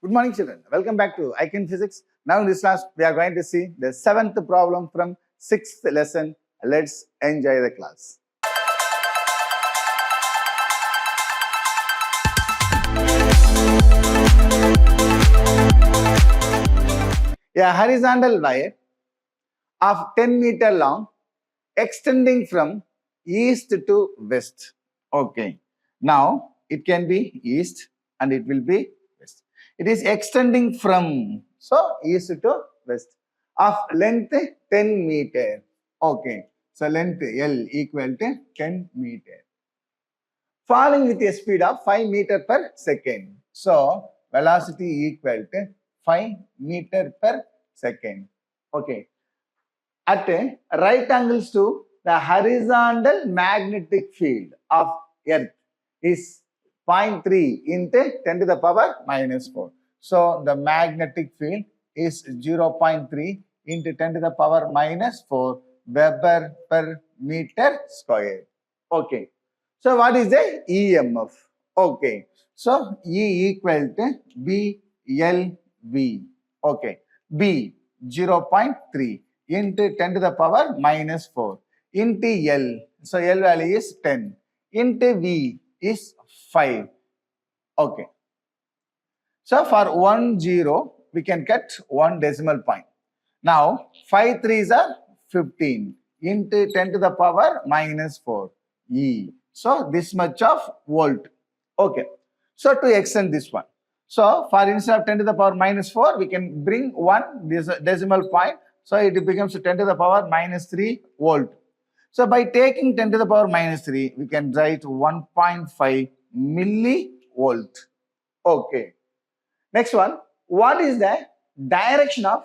Good morning, children. Welcome back to ICAN Physics. Now in this class, we are going to see the 7th problem from 6th lesson. Let's enjoy the class. A horizontal wire of 10 meter long extending from east to west. Okay. Now it can be east and it will be west. It is extending from, so east to west, of length 10 meter. Okay. So length L equal to 10 meter. Falling with a speed of 5 meter per second. So velocity equal to 5 meter per second. Okay. At right angles to the horizontal magnetic field of Earth is 0.3 into 10 to the power minus 4. So the magnetic field is 0.3 into 10 to the power minus 4 Weber per meter square. Okay. So what is the EMF? Okay. So E equal to BLV. Okay. B 0.3 into 10 to the power minus 4 into L. So L value is 10 into V is 5. Okay. So for 1 0, we can get 1 decimal point. Now 5 3s are 15 into 10 to the power minus 4 E. So this much of volt. Okay. So to extend this one. So for instead of 10 to the power minus 4, we can bring 1 decimal point. So it becomes 10 to the power minus 3 volt. So by taking 10 to the power minus 3, we can write 1.5 millivolt. Okay. Next one. What is the direction of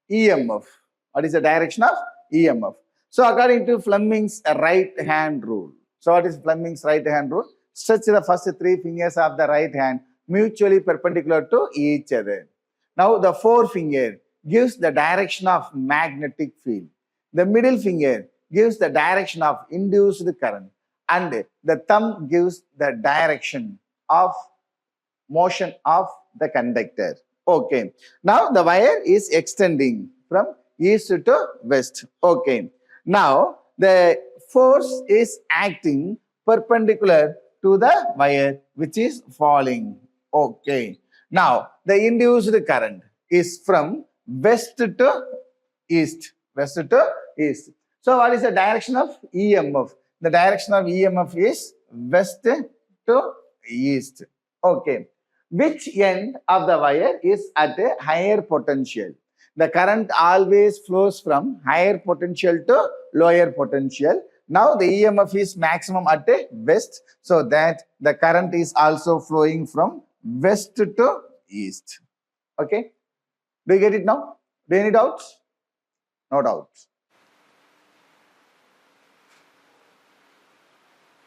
EMF? What is the direction of EMF? So according to Fleming's right hand rule. So what is Fleming's right hand rule? Stretch the first 3 fingers of the right hand mutually perpendicular to each other. Now the forefinger gives the direction of magnetic field. The middle finger gives the direction of induced current, and the thumb gives the direction of motion of the conductor. Okay. Now the wire is extending from east to west. Okay. Now the force is acting perpendicular to the wire which is falling. Okay. Now the induced current is from west to east. West to east. So what is the direction of EMF? The direction of EMF is west to east. Okay. Which end of the wire is at a higher potential? The current always flows from higher potential to lower potential. Now the EMF is maximum at a west, so that the current is also flowing from west to east. Okay. Do you get it now? Do you any doubts? No doubts.